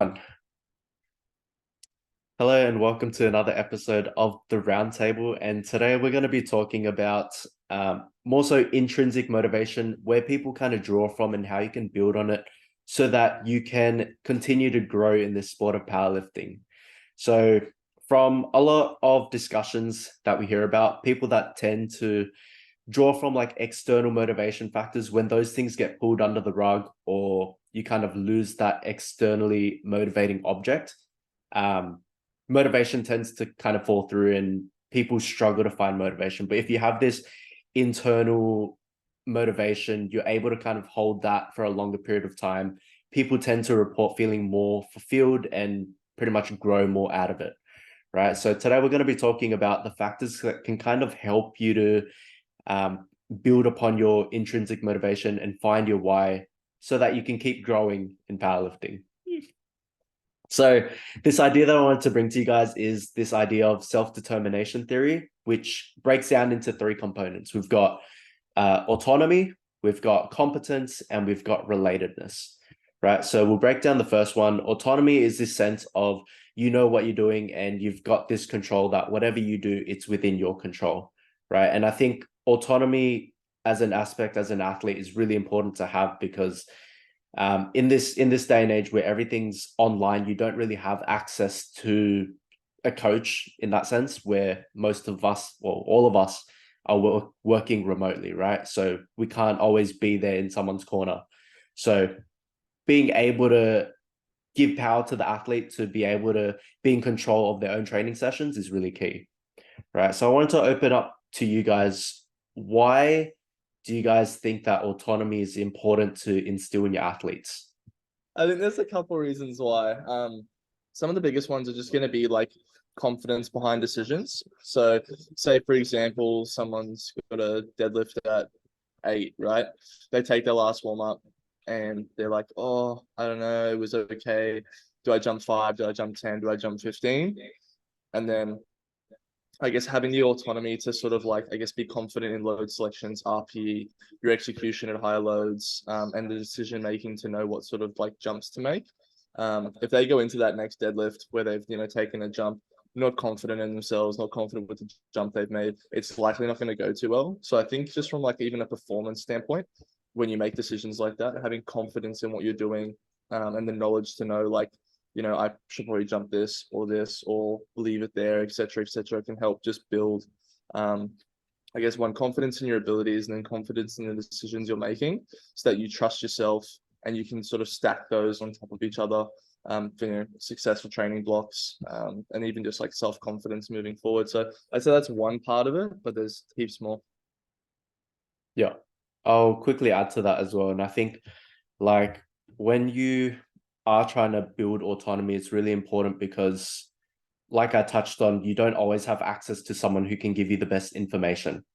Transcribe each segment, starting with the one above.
Hello and welcome to another episode of the Roundtable. And today we're going to be talking about more so intrinsic motivation, where people kind of draw from and how you can build on it so that you can continue to grow in this sport of powerlifting. So from a lot of discussions that we hear about, people that tend to draw from like external motivation factors, when those things get pulled under the rug or you kind of lose that externally motivating object, motivation tends to kind of fall through and people struggle to find motivation. But if you have this internal motivation, you're able to kind of hold that for a longer period of time. People tend to report feeling more fulfilled and pretty much grow more out of it, right? So today we're going to be talking about the factors that can kind of help you to build upon your intrinsic motivation and find your why so that you can keep growing in powerlifting. So this idea that I wanted to bring to you guys is this idea of self-determination theory, which breaks down into three components. We've got autonomy, we've got competence, and we've got relatedness, right? So we'll break down the first one. Autonomy is this sense of you know what you're doing and you've got this control that whatever you do, it's within your control, right? And I think autonomy as an aspect, as an athlete, is really important to have because in this day and age where everything's online, you don't really have access to a coach in that sense, where most of us, well, all of us are working remotely, right? So we can't always be there in someone's corner. So being able to give power to the athlete to be able to be in control of their own training sessions is really key, right? So I wanted to open up to you guys. Why do you guys think that autonomy is important to instill in your athletes? I think there's a couple reasons why. Some of the biggest ones are just going to be like confidence behind decisions. So, say for example, someone's got a deadlift at 8, right? They take their last warm up and they're like, "Oh, I don't know, it was okay. Do I jump 5? Do I jump 10? Do I jump 15?" And then I guess having the autonomy to sort of like, I guess, be confident in load selections, RPE, your execution at higher loads, and the decision making to know what sort of like jumps to make. If they go into that next deadlift where they've, taken a jump, not confident in themselves, not confident with the jump they've made, it's likely not going to go too well. So I think just from like even a performance standpoint, when you make decisions like that, having confidence in what you're doing, and the knowledge to know like, I should probably jump this or leave it there, etc., can help just build, I guess, one, confidence in your abilities, and then confidence in the decisions you're making, so that you trust yourself and you can sort of stack those on top of each other, for successful training blocks, and even just like self-confidence moving forward. So I'd say that's one part of it, but there's heaps more. Yeah, I'll quickly add to that as well. And I think like when you are trying to build autonomy, it's really important because like I touched on, you don't always have access to someone who can give you the best information,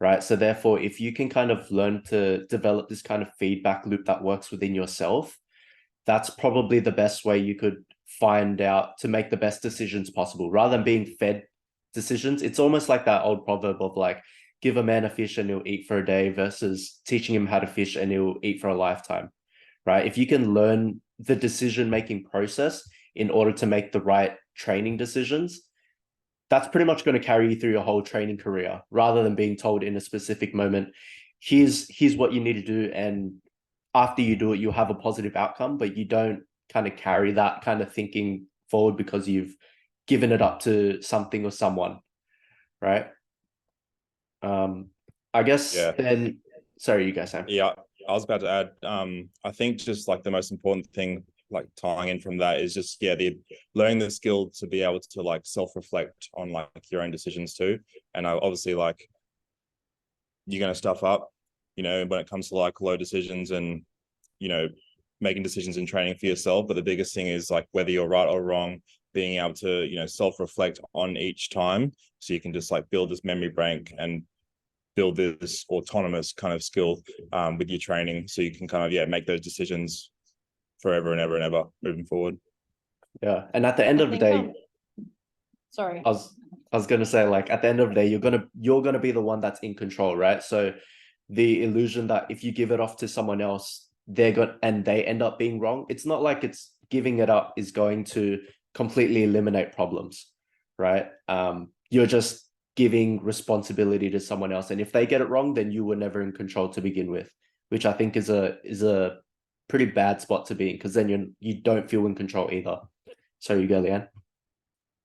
right? So therefore, if you can kind of learn to develop this kind of feedback loop that works within yourself, that's probably the best way you could find out to make the best decisions possible rather than being fed decisions. It's almost like that old proverb of like, give a man a fish and he'll eat for a day versus teaching him how to fish and he'll eat for a lifetime, right? If you can learn the decision-making process in order to make the right training decisions, that's pretty much going to carry you through your whole training career rather than being told in a specific moment, here's what you need to do. And after you do it, you'll have a positive outcome, but you don't kind of carry that kind of thinking forward because you've given it up to something or someone, right? I guess Yeah. then, sorry, you guys, Sam. Yeah, I was about to add, I think just like the most important thing, like tying in from that, is just, the learning the skill to be able to like self-reflect on like your own decisions too. And obviously like you're going to stuff up, when it comes to like low decisions and, making decisions in training for yourself. But the biggest thing is like whether you're right or wrong, being able to, self-reflect on each time. So you can just like build this memory bank and build this autonomous kind of skill with your training, so you can kind of make those decisions forever and ever and ever moving forward. Yeah, and at the end of the day, sorry, I was gonna say, like, at the end of the day, you're gonna be the one that's in control, right? So the illusion that if you give it off to someone else, they end up being wrong. It's not like it's giving it up is going to completely eliminate problems, right? You're just giving responsibility to someone else, and if they get it wrong, then you were never in control to begin with, which I think is a pretty bad spot to be in, because then you don't feel in control either. So you go, Leanne.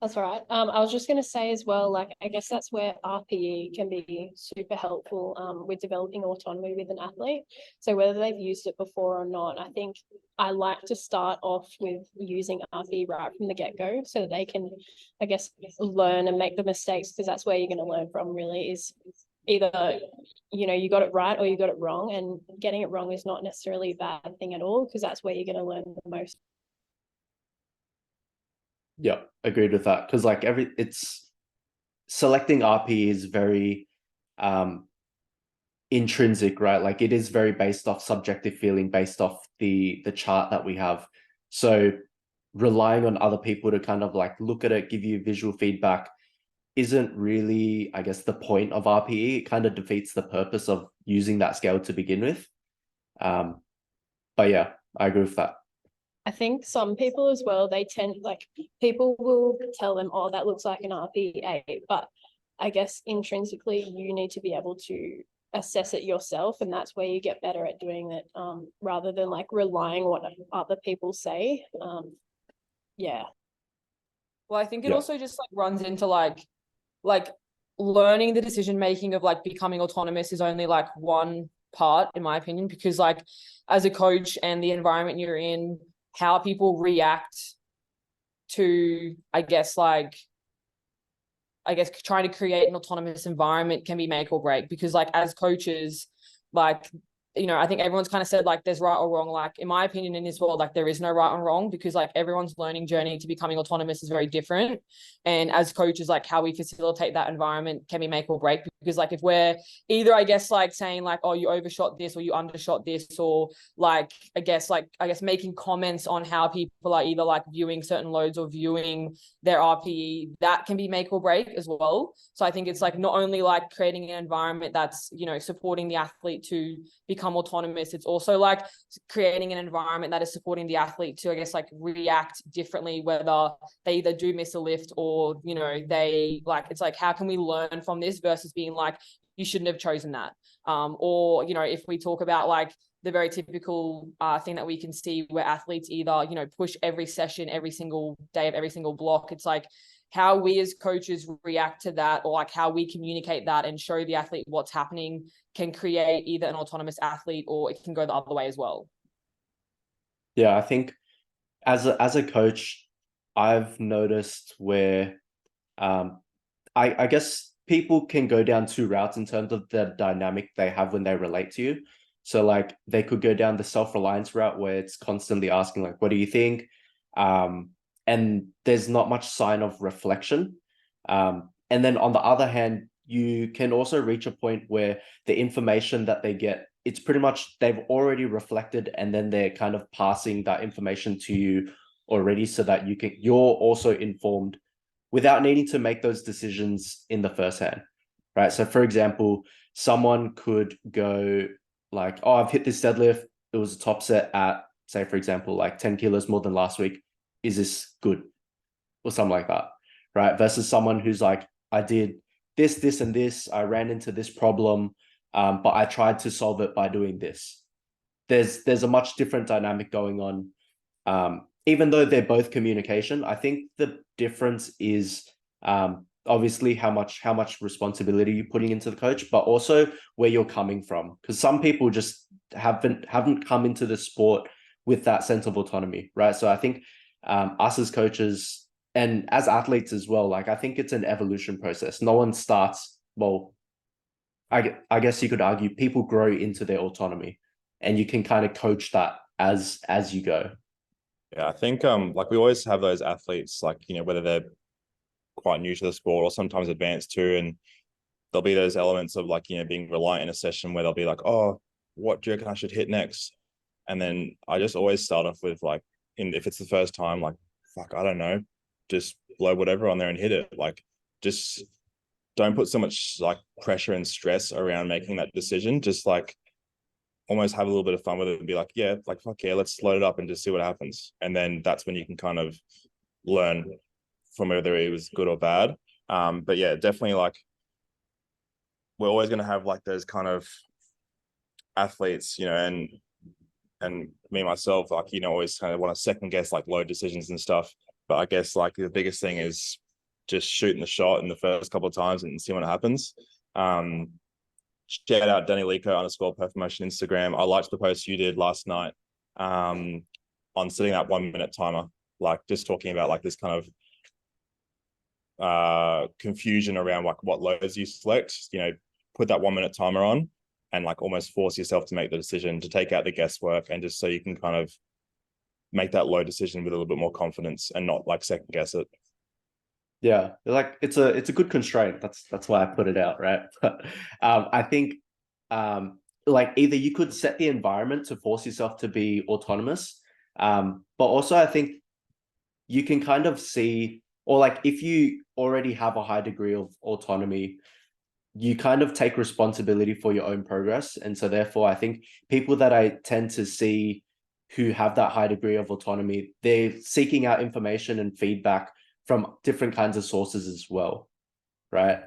That's right. I was just going to say as well, like, I guess that's where RPE can be super helpful with developing autonomy with an athlete. So whether they've used it before or not, I think I like to start off with using RPE right from the get-go so that they can, I guess, learn and make the mistakes, because that's where you're going to learn from, really, is either, you got it right or you got it wrong. And getting it wrong is not necessarily a bad thing at all, because that's where you're going to learn the most. Yeah, agreed with that. Because like it's selecting RP is very intrinsic, right? Like it is very based off subjective feeling, based off the chart that we have. So relying on other people to kind of like look at it, give you visual feedback isn't really, I guess, the point of RPE. It kind of defeats the purpose of using that scale to begin with. But yeah, I agree with that. I think some people as well, they tend, like, people will tell them, oh, that looks like an RPA, but I guess intrinsically you need to be able to assess it yourself, and that's where you get better at doing it, rather than like relying on what other people say. Yeah. Well, I think it also just like runs into like learning the decision making of like becoming autonomous is only like one part, in my opinion, because like as a coach and the environment you're in, how people react to, I guess, trying to create an autonomous environment can be make or break, because like as coaches, like, I think everyone's kind of said like there's right or wrong. Like in my opinion, in this world, like there is no right and wrong, because like everyone's learning journey to becoming autonomous is very different. And as coaches, like how we facilitate that environment can be make or break, because like if we're either, I guess, like saying like, oh, you overshot this or you undershot this, or like, I guess making comments on how people are either like viewing certain loads or viewing their RPE, that can be make or break as well. So I think it's like not only like creating an environment that's, supporting the athlete to become autonomous, it's also like creating an environment that is supporting the athlete to, I guess, like react differently, whether they either do miss a lift or, they like, it's like, how can we learn from this versus being like, you shouldn't have chosen that. Or, if we talk about like the very typical thing that we can see where athletes either, push every session, every single day of every single block, it's like, how we as coaches react to that, or like how we communicate that and show the athlete what's happening, can create either an autonomous athlete or it can go the other way as well. Yeah, I think as a coach, I've noticed where I guess people can go down two routes in terms of the dynamic they have when they relate to you. So like they could go down the self-reliance route where it's constantly asking like, what do you think? And there's not much sign of reflection. And then on the other hand, you can also reach a point where the information that they get, it's pretty much they've already reflected, and then they're kind of passing that information to you already, so that you're also informed without needing to make those decisions in the first hand, right? So for example, someone could go like, oh, I've hit this deadlift. It was a top set at, say, for example, like 10 kilos more than last week. Is this good? Or something like that, right? Versus someone who's like, I did this, and this. I ran into this problem, but I tried to solve it by doing this. There's a much different dynamic going on. Even though they're both communication, I think the difference is obviously how much responsibility you're putting into the coach, but also where you're coming from. Because some people just haven't come into the sport with that sense of autonomy, right? So I think us as coaches and as athletes as well, like I think it's an evolution process. No one starts, well, I guess you could argue people grow into their autonomy, and you can kind of coach that as you go. Yeah, I think like we always have those athletes, like, whether they're quite new to the sport or sometimes advanced too, and there'll be those elements of like, being reliant in a session where they'll be like, oh, what do you reckon I should hit next? And then I just always start off with like, if it's the first time, like, fuck, I don't know, just blow whatever on there and hit it. Like, just don't put so much like pressure and stress around making that decision. Just like almost have a little bit of fun with it and be like, yeah, like fuck yeah, let's load it up and just see what happens. And then that's when you can kind of learn from whether it was good or bad. But yeah, definitely like we're always going to have like those kind of athletes, you know, and me myself, like, you know, always kind of want to second guess like load decisions and stuff. But I guess like the biggest thing is just shooting the shot in the first couple of times and see what happens. Shout out Danny Lico _Perf Motion Instagram. I liked the post you did last night on setting that 1 minute timer, like just talking about like this kind of confusion around like what loads you select. You know, put that 1 minute timer on and like almost force yourself to make the decision, to take out the guesswork, and just so you can kind of make that load decision with a little bit more confidence and not like second guess it. Yeah, like it's a good constraint. That's why I put it out, right? I think like either you could set the environment to force yourself to be autonomous, but also I think you can kind of see, or like if you already have a high degree of autonomy, you kind of take responsibility for your own progress. And so therefore I think people that I tend to see who have that high degree of autonomy, they're seeking out information and feedback from different kinds of sources as well, right?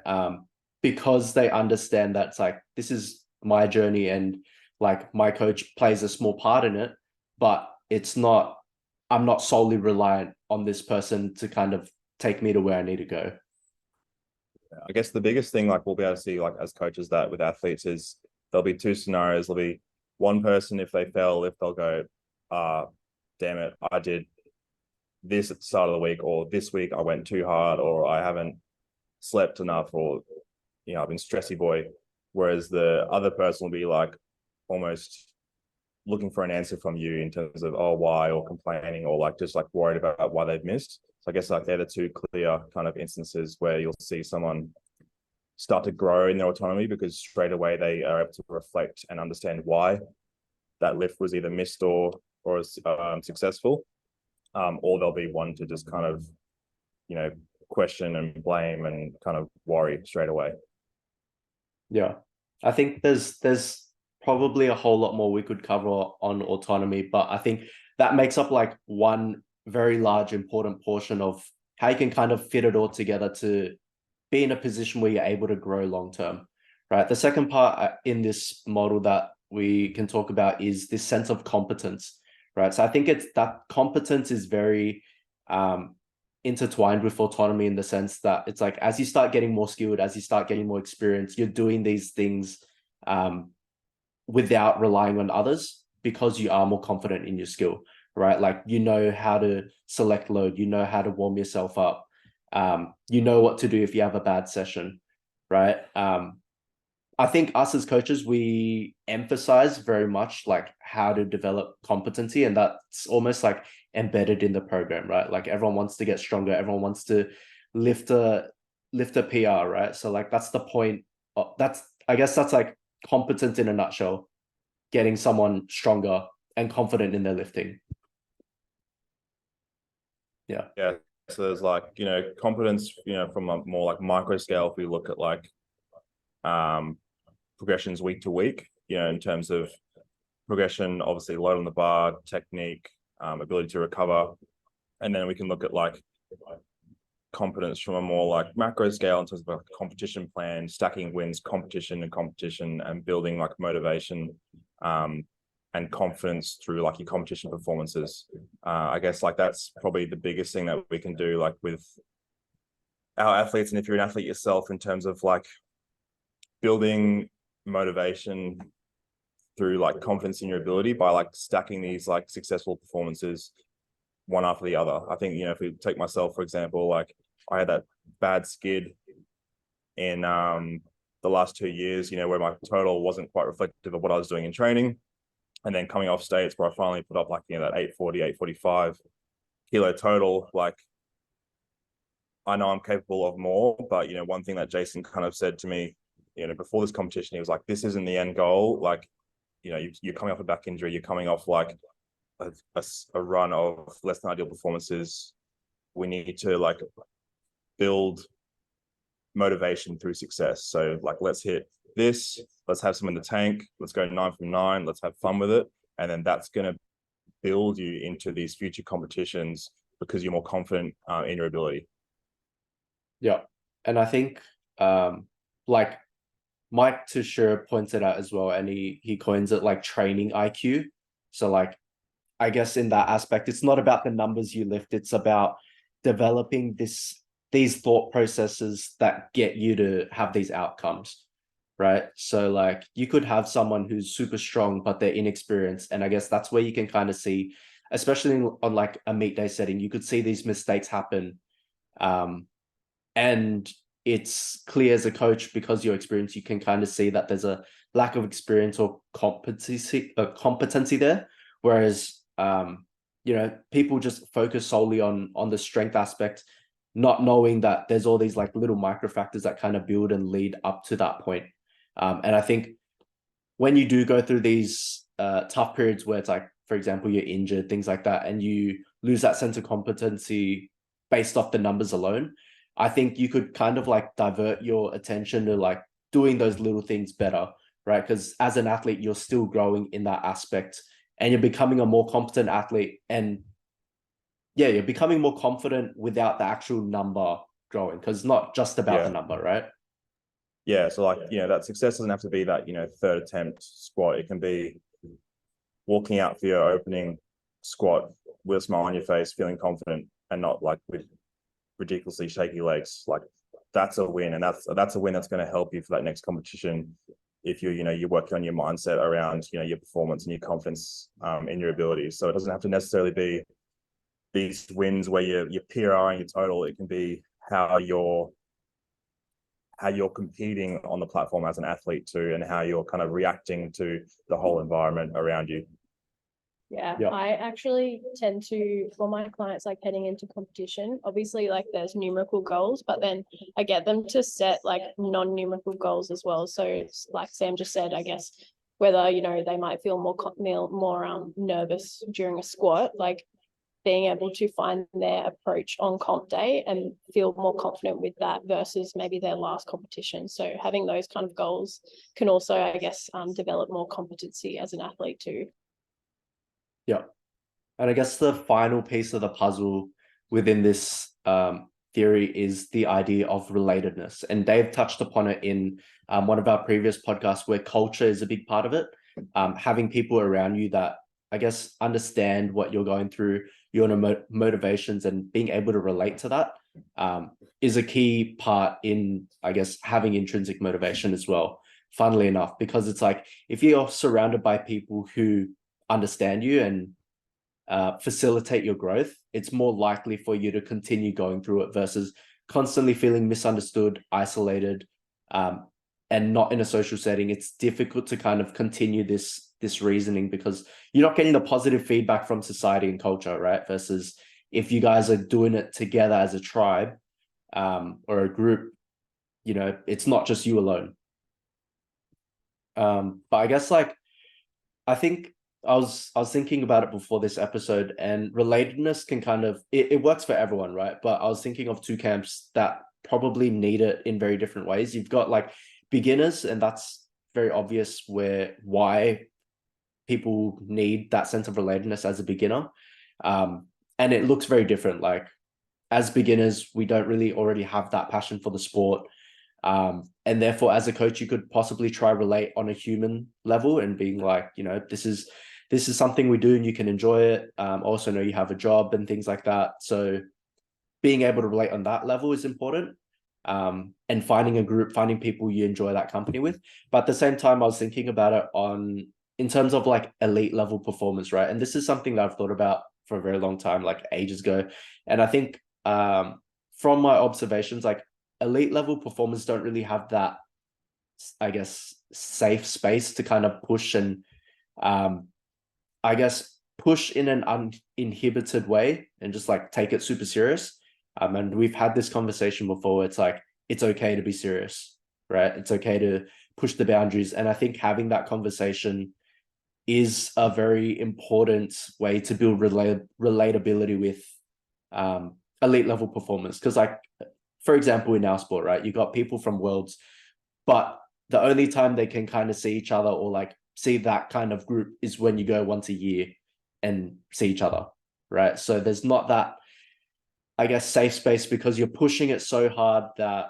Because they understand that's like, this is my journey and like my coach plays a small part in it, but it's not, I'm not solely reliant on this person to kind of take me to where I need to go. I guess the biggest thing like we'll be able to see like as coaches that with athletes is there'll be two scenarios. There'll be one person, if they fail, if they'll go, damn it, I did this at the start of the week, or this week I went too hard, or I haven't slept enough, or, you know, I've been stressy boy. Whereas the other person will be like almost looking for an answer from you in terms of, oh, why, or complaining, or like just like worried about why they've missed. So I guess like they're the two clear kind of instances where you'll see someone start to grow in their autonomy because straight away they are able to reflect and understand why that lift was either missed or successful. Or there'll be one to just kind of, you know, question and blame and kind of worry straight away. Yeah, I think there's probably a whole lot more we could cover on autonomy, but I think that makes up like one very large important portion of how you can kind of fit it all together to be in a position where you're able to grow long term, right? The second part in this model that we can talk about is this sense of competence, right? So I think it's that competence is very intertwined with autonomy in the sense that it's like as you start getting more skilled, as you start getting more experience, you're doing these things without relying on others because you are more confident in your skill, right? Like you know how to select load, you know how to warm yourself up, you know what to do if you have a bad session, right? I think us as coaches, we emphasize very much like how to develop competency, and that's almost like embedded in the program, right? Like everyone wants to get stronger, everyone wants to lift a PR, right? So like that's the point. I guess that's like competence in a nutshell, getting someone stronger and confident in their lifting. Yeah. Yeah. So there's like, you know, competence, you know, from a more like micro scale, if we look at like progressions week to week, you know, in terms of progression, obviously load on the bar, technique, ability to recover. And then we can look at like competence from a more like macro scale in terms of a competition plan, stacking wins, competition and building like motivation and confidence through like your competition performances. I guess like that's probably the biggest thing that we can do like with our athletes. And if you're an athlete yourself, in terms of like building motivation through like confidence in your ability by like stacking these like successful performances one after the other. I think, you know, if we take myself, for example, like I had that bad skid in the last 2 years, you know, where my total wasn't quite reflective of what I was doing in training. And then coming off states where I finally put up like, you know, that 840, 845 kilo total, like I know I'm capable of more, but, you know, one thing that Jason kind of said to me, you know, before this competition, he was like, this isn't the end goal. Like, you know, you're coming off a back injury, you're coming off like a run of less than ideal performances. We need to like build motivation through success. So like, let's hit this, let's have some in the tank, let's go 9 from 9, let's have fun with it. And then that's going to build you into these future competitions because you're more confident in your ability. Yeah. And I think like Mike Tushar points it out as well, and he coins it like training IQ. So like, I guess in that aspect, it's not about the numbers you lift, it's about developing these thought processes that get you to have these outcomes, right? So like you could have someone who's super strong, but they're inexperienced. And I guess that's where you can kind of see, especially on like a meet day setting, you could see these mistakes happen. And it's clear as a coach, because you're experienced, you can kind of see that there's a lack of experience or competency there. Whereas, people just focus solely on the strength aspect, not knowing that there's all these like little micro factors that kind of build and lead up to that point. And I think when you do go through these tough periods where it's like, for example, you're injured, things like that, and you lose that sense of competency based off the numbers alone, I think you could kind of like divert your attention to like doing those little things better, right? Because as an athlete, you're still growing in that aspect and you're becoming a more competent athlete. And yeah, you're becoming more confident without the actual number growing, because it's not just about the number, right? Yeah. So like, that success doesn't have to be that, third attempt squat. It can be walking out for your opening squat with a smile on your face, feeling confident, and not like with ridiculously shaky legs. Like that's a win, and that's a win that's going to help you for that next competition if you're working on your mindset around your performance and your confidence in your abilities. So it doesn't have to necessarily be these wins where you're PRing your total. It can be how you're competing on the platform as an athlete too, and how you're kind of reacting to the whole environment around you. Yeah, I actually tend to, for my clients, like heading into competition, obviously like there's numerical goals, but then I get them to set like non-numerical goals as well. So it's like Sam just said, I guess, whether, they might feel more nervous during a squat, like being able to find their approach on comp day and feel more confident with that versus maybe their last competition. So having those kind of goals can also, I guess, develop more competency as an athlete too. Yeah. And I guess the final piece of the puzzle within this theory is the idea of relatedness. And Dave touched upon it in one of our previous podcasts, where culture is a big part of it. Having people around you that, I guess, understand what you're going through, your motivations, and being able to relate to that is a key part in, I guess, having intrinsic motivation as well, funnily enough, because it's like, if you're surrounded by people who understand you and facilitate your growth, it's more likely for you to continue going through it versus constantly feeling misunderstood, isolated, and not in a social setting. It's difficult to kind of continue this reasoning because you're not getting the positive feedback from society and culture, right? Versus if you guys are doing it together as a tribe or a group, it's not just you alone. But I guess I think I was thinking about it before this episode, and relatedness can kind of it works for everyone, right? But I was thinking of two camps that probably need it in very different ways. You've got like beginners, and that's very obvious why people need that sense of relatedness as a beginner. And it looks very different. Like as beginners, we don't really already have that passion for the sport. And therefore, as a coach, you could possibly try relate on a human level and being like, this is something we do and you can enjoy it. Also know you have a job and things like that. So being able to relate on that level is important. And finding a group, finding people you enjoy that company with. But at the same time, I was thinking about it in terms of like elite level performance, right? And this is something that I've thought about for a very long time, like ages ago. And I think from my observations, like elite level performers don't really have that, I guess, safe space to kind of push and I guess push in an uninhibited way and just like take it super serious. And we've had this conversation before. It's like, it's okay to be serious, right? It's okay to push the boundaries. And I think having that conversation is a very important way to build relatability with elite level performers. Because like, for example, in our sport, right, you got people from worlds, but the only time they can kind of see each other or like see that kind of group is when you go once a year and see each other, right? So there's not that, I guess, safe space because you're pushing it so hard that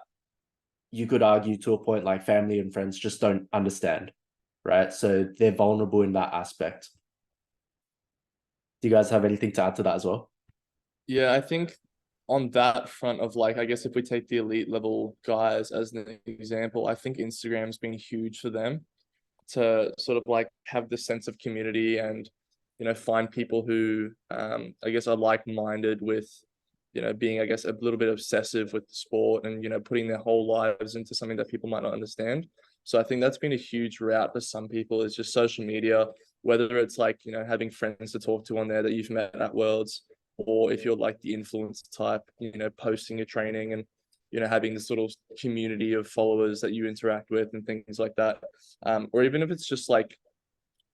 you could argue to a point like family and friends just don't understand, right? So they're vulnerable in that aspect. Do you guys have anything to add to that as well? Yeah, I think on that front of like, I guess if we take the elite level guys as an example, I think Instagram's been huge for them to sort of like have this sense of community and, you know, find people who I guess are like-minded with, you know, being, I guess, a little bit obsessive with the sport and, you know, putting their whole lives into something that people might not understand. So I think that's been a huge route for some people is just social media, whether it's like, you know, having friends to talk to on there that you've met at Worlds, or if you're like the influencer type, you know, posting your training and, you know, having this little community of followers that you interact with and things like that. Or even if it's just like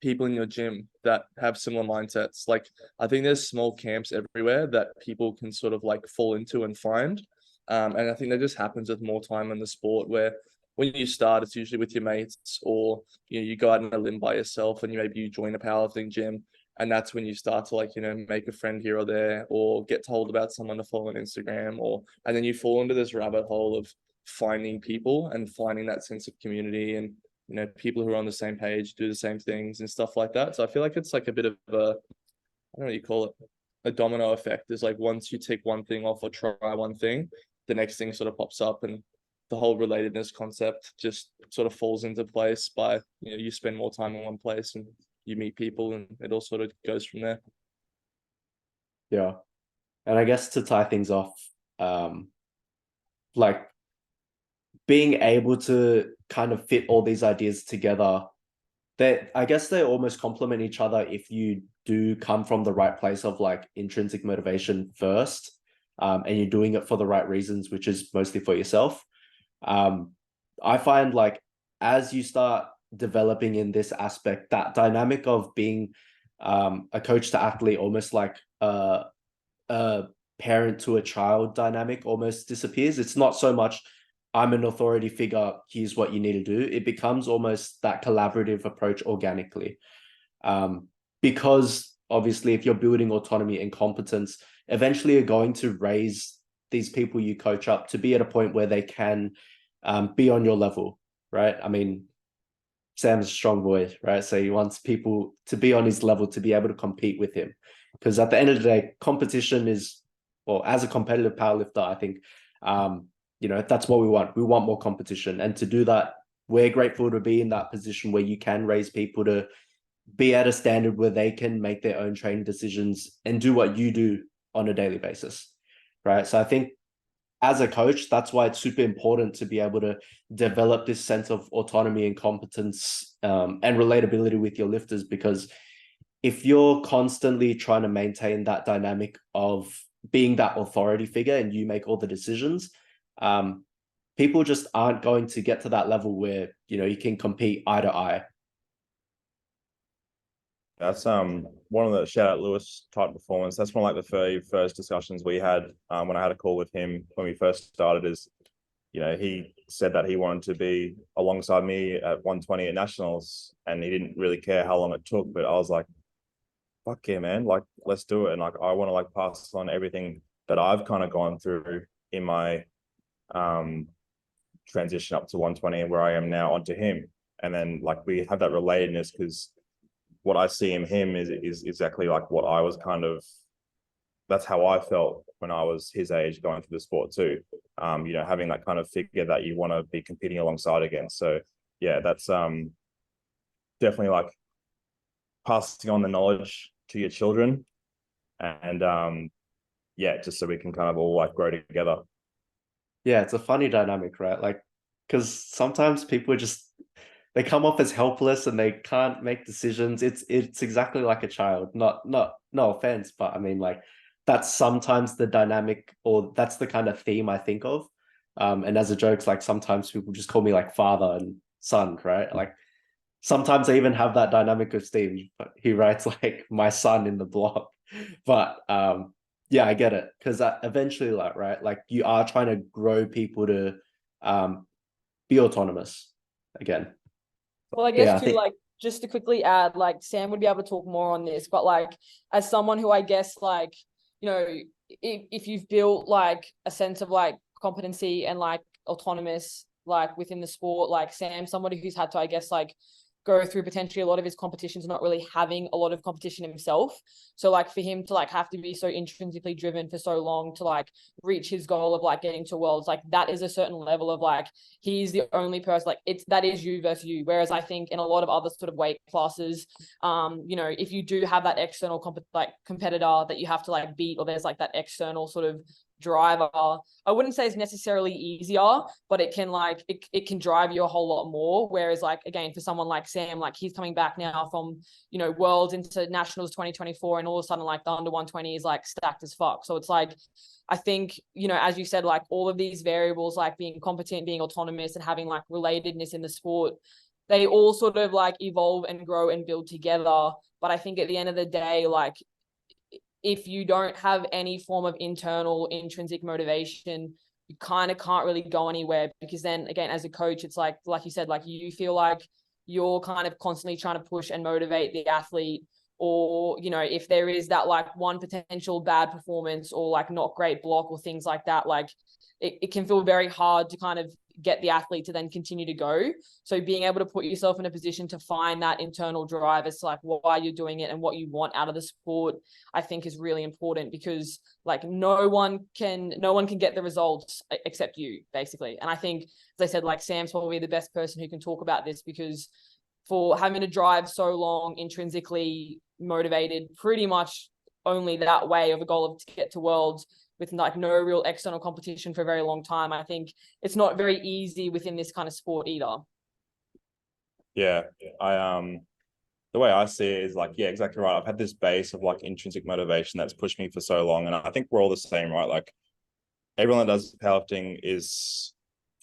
people in your gym that have similar mindsets. Like I think there's small camps everywhere that people can sort of like fall into and find. And I think that just happens with more time in the sport where when you start, it's usually with your mates or you know, you go out on a limb by yourself and maybe you join a powerlifting gym. And that's when you start to like, you know, make a friend here or there or get told about someone to follow on Instagram or and then you fall into this rabbit hole of finding people and finding that sense of community and you know, people who are on the same page do the same things and stuff like that. So I feel like it's like a bit of a, I don't know what you call it, a domino effect. Is like once you take one thing off or try one thing, the next thing sort of pops up and the whole relatedness concept just sort of falls into place by, you know, you spend more time in one place and you meet people and it all sort of goes from there. Yeah. And I guess to tie things off, like being able to kind of fit all these ideas together, that I guess they almost complement each other if you do come from the right place of like intrinsic motivation first, and you're doing it for the right reasons, which is mostly for yourself. I find like as you start developing in this aspect, that dynamic of being a coach to athlete, almost like a parent to a child dynamic almost disappears. It's not so much I'm an authority figure, here's what you need to do. It becomes almost that collaborative approach organically. Because obviously if you're building autonomy and competence, eventually you're going to raise these people you coach up to be at a point where they can be on your level, right? I mean, Sam's a strong boy, right? So he wants people to be on his level to be able to compete with him. Because at the end of the day, competition is, well, as a competitive powerlifter, I think, you know, that's what we want. We want more competition. And to do that, we're grateful to be in that position where you can raise people to be at a standard where they can make their own training decisions and do what you do on a daily basis, right? So I think as a coach, that's why it's super important to be able to develop this sense of autonomy and competence and relatability with your lifters, because if you're constantly trying to maintain that dynamic of being that authority figure and you make all the decisions, people just aren't going to get to that level where, you know, you can compete eye to eye. That's one of the shout out Lewis type performance. That's one of like the very first discussions we had when I had a call with him when we first started. Is you know he said that he wanted to be alongside me at 120 at nationals, and he didn't really care how long it took. But I was like, "Fuck yeah, man! Like let's do it!" And like I want to like pass on everything that I've kind of gone through in my transition up to 120 and where I am now onto him, and then like we have that relatedness because what I see in him is exactly like what I was kind of, that's how I felt when I was his age going through the sport too. You know, having that kind of figure that you want to be competing alongside against. So yeah, that's definitely like passing on the knowledge to your children and yeah, just so we can kind of all like grow together. Yeah, it's a funny dynamic, right? Like, because sometimes people just they come off as helpless and they can't make decisions. It's exactly like a child. No offense, but I mean like that's sometimes the dynamic or that's the kind of theme I think of. And as a joke, it's like sometimes people just call me like father and son, right? Like sometimes I even have that dynamic with Steve. He writes like my son in the blog. But yeah, I get it. Because eventually, like, right, like you are trying to grow people to be autonomous. again. Well, I Yeah, guess I too, think like just to quickly add, like Sam would be able to talk more on this, but like as someone who I guess like, you know, if you've built like a sense of like competency and like autonomous like within the sport, like Sam, somebody who's had to, I guess, like go through potentially a lot of his competitions not really having a lot of competition himself. So like for him to like have to be so intrinsically driven for so long to like reach his goal of like getting to worlds, like that is a certain level of like he's the only person, like it's that is you versus you. Whereas I think in a lot of other sort of weight classes, you know, if you do have that external competitor that you have to like beat, or there's like that external sort of driver, I wouldn't say it's necessarily easier, but it can like it can drive you a whole lot more. Whereas like again, for someone like Sam, like he's coming back now from, you know, worlds into nationals 2024, and all of a sudden like the under 120 is like stacked as fuck. So it's like I think, you know, as you said, like all of these variables, like being competent, being autonomous, and having like relatedness in the sport, they all sort of like evolve and grow and build together. But I think at the end of the day, like if you don't have any form of internal intrinsic motivation, you kind of can't really go anywhere, because then again, as a coach, it's like you said, like you feel like you're kind of constantly trying to push and motivate the athlete, or, you know, if there is that like one potential bad performance or like not great block or things like that, like it can feel very hard to kind of get the athlete to then continue to go. So being able to put yourself in a position to find that internal drive as to like why you're doing it and what you want out of the sport, I think is really important, because like no one can get the results except you, basically. And I think, as I said, like Sam's probably the best person who can talk about this, because for having to drive so long, intrinsically motivated, pretty much only that way of a goal of to get to worlds with like no real external competition for a very long time, I think it's not very easy within this kind of sport either. Yeah, the way I see it is like, yeah, exactly right. I've had this base of like intrinsic motivation that's pushed me for so long, and I think we're all the same, right? Like everyone that does powerlifting is,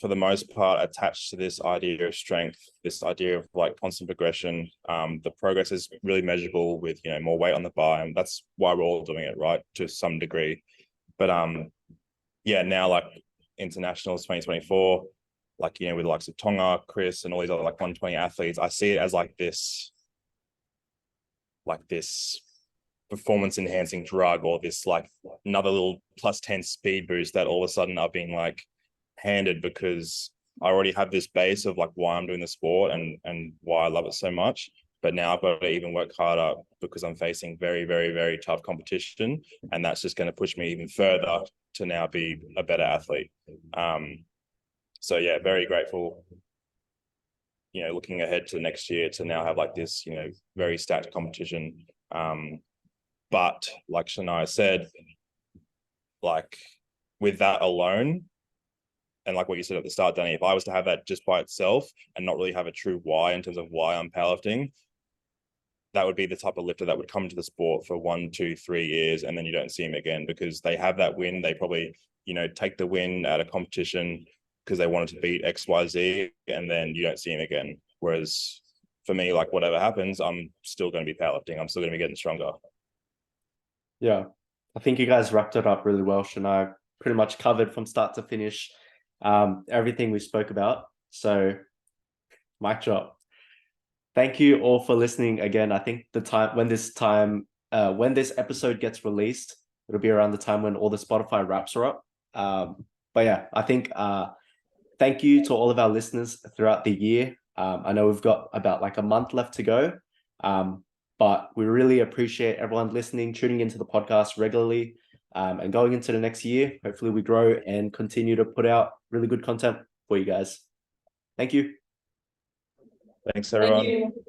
for the most part, attached to this idea of strength, this idea of like constant progression. The progress is really measurable with, you know, more weight on the bar, and that's why we're all doing it, right, to some degree. But yeah, now like internationals 2024, like, you know, with the likes of Tonga, Chris, and all these other like 120 athletes, I see it as like this performance enhancing drug, or this like another little plus 10 speed boost that all of a sudden are being like handed, because I already have this base of like why I'm doing the sport and why I love it so much. But now I've got to even work harder, because I'm facing very, very, very tough competition. And that's just going to push me even further to now be a better athlete. So yeah, very grateful, you know, looking ahead to next year to now have like this, you know, very stacked competition. But like Shania said, like with that alone, and like what you said at the start, Danny, if I was to have that just by itself and not really have a true why in terms of why I'm powerlifting, that would be the type of lifter that would come into the sport for 1, 2, 3 years, and then you don't see him again, because they have that win. They probably, you know, take the win at a competition because they wanted to beat XYZ, and then you don't see him again. Whereas for me, like whatever happens, I'm still going to be powerlifting. I'm still going to be getting stronger. Yeah, I think you guys wrapped it up really well. Shania pretty much covered from start to finish everything we spoke about. So mic drop. Thank you all for listening again. I think when this episode gets released, it'll be around the time when all the Spotify wraps are up. But yeah, I think thank you to all of our listeners throughout the year. I know we've got about like a month left to go, but we really appreciate everyone listening, tuning into the podcast regularly, and going into the next year. Hopefully we grow and continue to put out really good content for you guys. Thank you. Thanks, everyone. Thank you.